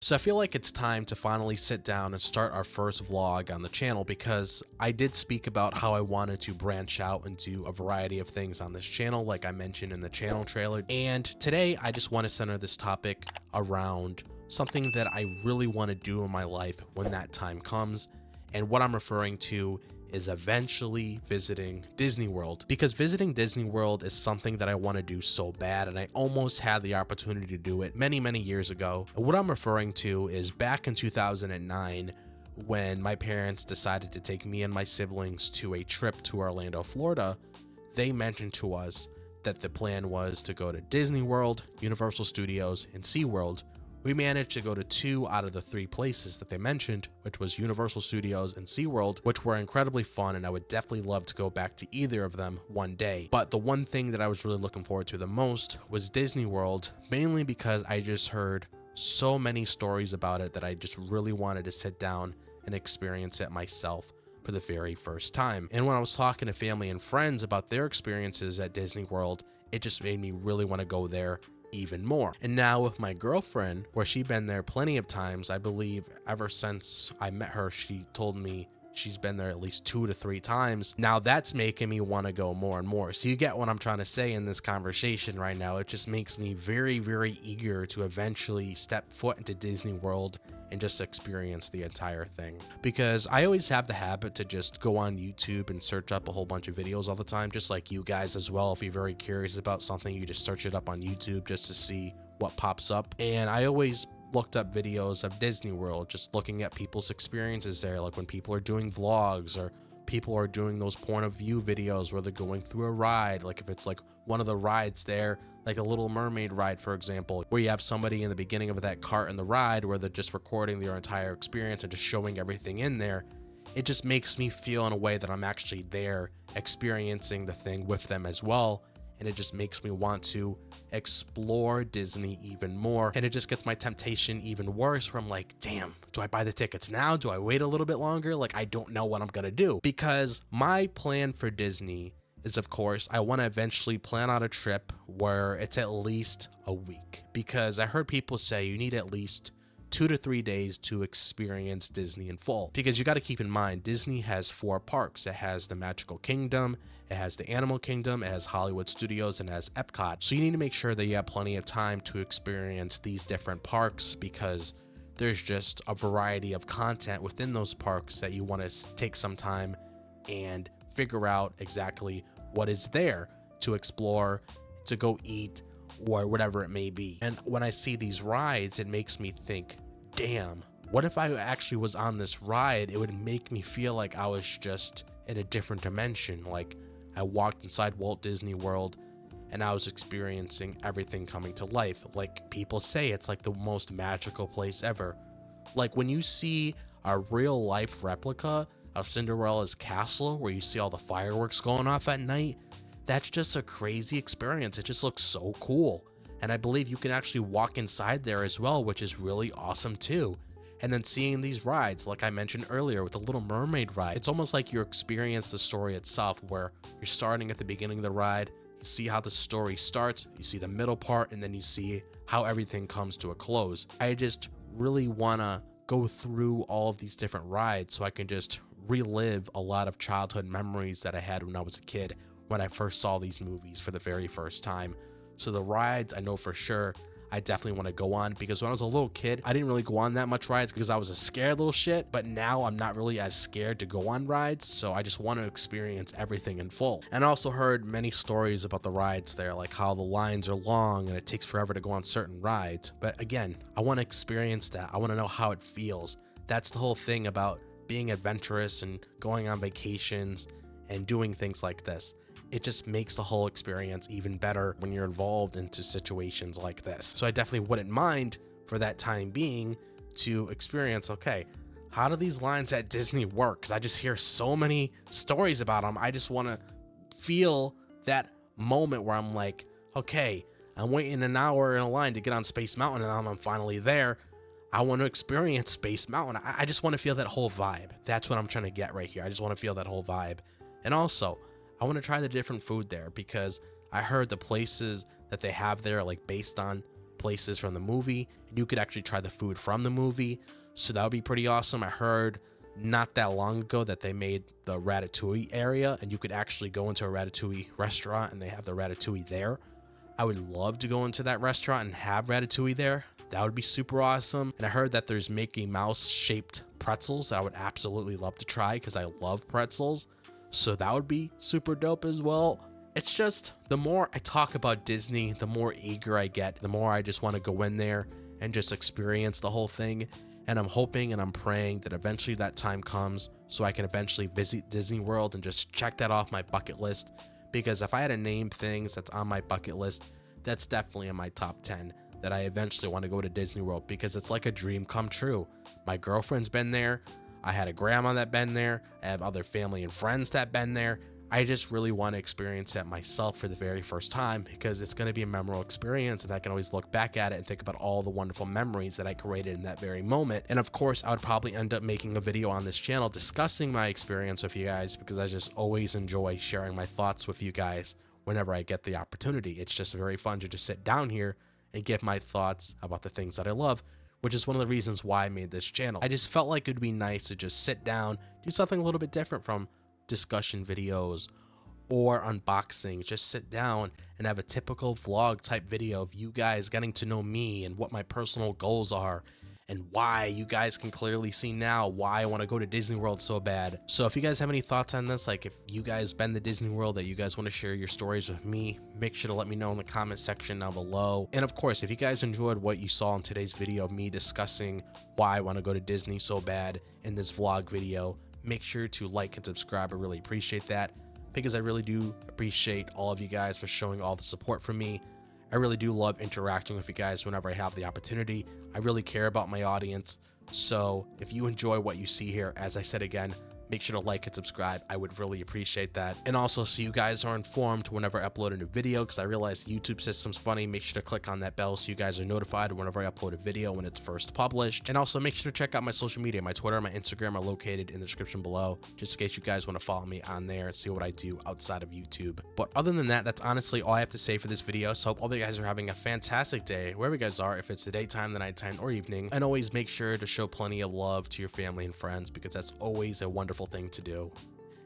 So I feel like it's time to finally sit down and start our first vlog on the channel, because I did speak about how I wanted to branch out and do a variety of things on this channel, like I mentioned in the channel trailer. And today I just want to center this topic around something that I really want to do in my life when that time comes. And what I'm referring to is eventually visiting Disney World, because visiting Disney World is something that I want to do so bad, and I almost had the opportunity to do it many years ago. And what I'm referring to is back in 2009, when my parents decided to take me and my siblings to a trip to Orlando, Florida. They mentioned to us that the plan was to go to Disney World, Universal Studios, and SeaWorld. We managed to go to 2 out of the 3 places that they mentioned, which was Universal Studios and SeaWorld, which were incredibly fun, and I would definitely love to go back to either of them one day. But the one thing that I was really looking forward to the most was Disney World, mainly because I just heard so many stories about it that I just really wanted to sit down and experience it myself for the very first time. And when I was talking to family and friends about their experiences at Disney World, it just made me really want to go there even more. And now with my girlfriend, where she'd been there plenty of times, I believe ever since I met her, she told me she's been there at least 2 to 3 times. Now that's making me want to go more and more. So you get what I'm trying to say in this conversation right now. It just makes me very eager to eventually step foot into Disney World and just experience the entire thing. Because I always have the habit to just go on YouTube and search up a whole bunch of videos all the time, just like you guys as well. If you're very curious about something, you just search it up on YouTube just to see what pops up. And I always looked up videos of Disney World, just looking at people's experiences there, like when people are doing vlogs or people are doing those point of view videos where they're going through a ride, like if it's like one of the rides there, like a Little Mermaid ride, for example, where you have somebody in the beginning of that cart in the ride where they're just recording their entire experience and just showing everything in there. It just makes me feel in a way that I'm actually there experiencing the thing with them as well. And it just makes me want to explore Disney even more. And it just gets my temptation even worse, where I'm like, damn, do I buy the tickets now? Do I wait a little bit longer? Like, I don't know what I'm gonna do. Because my plan for Disney is, of course, I want to eventually plan out a trip where it's at least a week. Because I heard people say you need at least 2 to 3 days to experience Disney in full. Because you got to keep in mind, Disney has 4 parks. It has the Magical Kingdom, it has the Animal Kingdom, it has Hollywood Studios, and it has Epcot. So you need to make sure that you have plenty of time to experience these different parks, because there's just a variety of content within those parks that you want to take some time and figure out exactly what is there to explore, to go eat, or whatever it may be. And when I see these rides, it makes me think, damn, what if I actually was on this ride? It would make me feel like I was just in a different dimension. Like I walked inside Walt Disney World and I was experiencing everything coming to life. Like people say, it's like the most magical place ever. Like when you see a real life replica of Cinderella's castle, where you see all the fireworks going off at night, that's just a crazy experience. It just looks so cool. And I believe you can actually walk inside there as well, which is really awesome too. And then seeing these rides, like I mentioned earlier with the Little Mermaid ride, it's almost like you experience the story itself, where you're starting at the beginning of the ride, you see how the story starts, you see the middle part, and then you see how everything comes to a close. I just really wanna go through all of these different rides so I can just relive a lot of childhood memories that I had when I was a kid, when I first saw these movies for the very first time. So the rides, I know for sure I definitely want to go on, because when I was a little kid, I didn't really go on that much rides because I was a scared little shit, but now I'm not really as scared to go on rides, so I just want to experience everything in full. And I also heard many stories about the rides there, like how the lines are long and it takes forever to go on certain rides. But again, I want to experience that. I want to know how it feels. That's the whole thing about being adventurous and going on vacations and doing things like this. It just makes the whole experience even better when you're involved into situations like this. So I definitely wouldn't mind for that time being to experience, okay, how do these lines at Disney work? Because I just hear so many stories about them. I just want to feel that moment where I'm like, okay, I'm waiting an hour in a line to get on Space Mountain and I'm finally there. I want to experience Space Mountain. I just want to feel that whole vibe. That's what I'm trying to get right here. I just want to feel that whole vibe. And also, I want to try the different food there, because I heard the places that they have there are like based on places from the movie. You could actually try the food from the movie, so that would be pretty awesome. I heard not that long ago that they made the Ratatouille area, and you could actually go into a Ratatouille restaurant and they have the Ratatouille there. I would love to go into that restaurant and have Ratatouille there. That would be super awesome. And I heard that there's Mickey Mouse shaped pretzels that I would absolutely love to try because I love pretzels. So that would be super dope as well. It's just, the more I talk about Disney, the more eager I get, the more I just want to go in there and just experience the whole thing. And I'm hoping and I'm praying that eventually that time comes so I can eventually visit Disney World and just check that off my bucket list. Because if I had to name things that's on my bucket list, that's definitely in my top 10 that I eventually want to go to Disney World, because it's like a dream come true. My girlfriend's been there. I had a grandma that been there. I have other family and friends that been there. I just really want to experience that myself for the very first time, because it's going to be a memorable experience, and I can always look back at it and think about all the wonderful memories that I created in that very moment. And of course, I would probably end up making a video on this channel discussing my experience with you guys, because I just always enjoy sharing my thoughts with you guys whenever I get the opportunity. It's just very fun to just sit down here and give my thoughts about the things that I love, which is one of the reasons why I made this channel. I just felt like it would be nice to just sit down, do something a little bit different from discussion videos or unboxing. Just sit down and have a typical vlog type video of you guys getting to know me and what my personal goals are, and why you guys can clearly see now why I want to go to Disney World so bad. So if you guys have any thoughts on this, like if you guys been to Disney World that you guys want to share your stories with me, make sure to let me know in the comment section down below. And of course, if you guys enjoyed what you saw in today's video of me discussing why I want to go to Disney so bad in this vlog video, make sure to like and subscribe. I really appreciate that, because I really do appreciate all of you guys for showing all the support for me. I really do love interacting with you guys whenever I have the opportunity. I really care about my audience. So if you enjoy what you see here, as I said again, make sure to like and subscribe. I would really appreciate that. And also, so you guys are informed whenever I upload a new video, because I realize the YouTube system's funny, make sure to click on that bell so you guys are notified whenever I upload a video when it's first published. And also make sure to check out my social media. My Twitter and my Instagram are located in the description below, just in case you guys want to follow me on there and see what I do outside of YouTube. But other than that, that's honestly all I have to say for this video. So I hope all you guys are having a fantastic day, wherever you guys are, if it's the daytime, the nighttime, or evening. And always make sure to show plenty of love to your family and friends, because that's always a wonderful thing to do.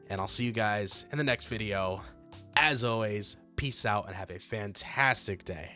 And I'll see you guys in the next video. As always, peace out and have a fantastic day.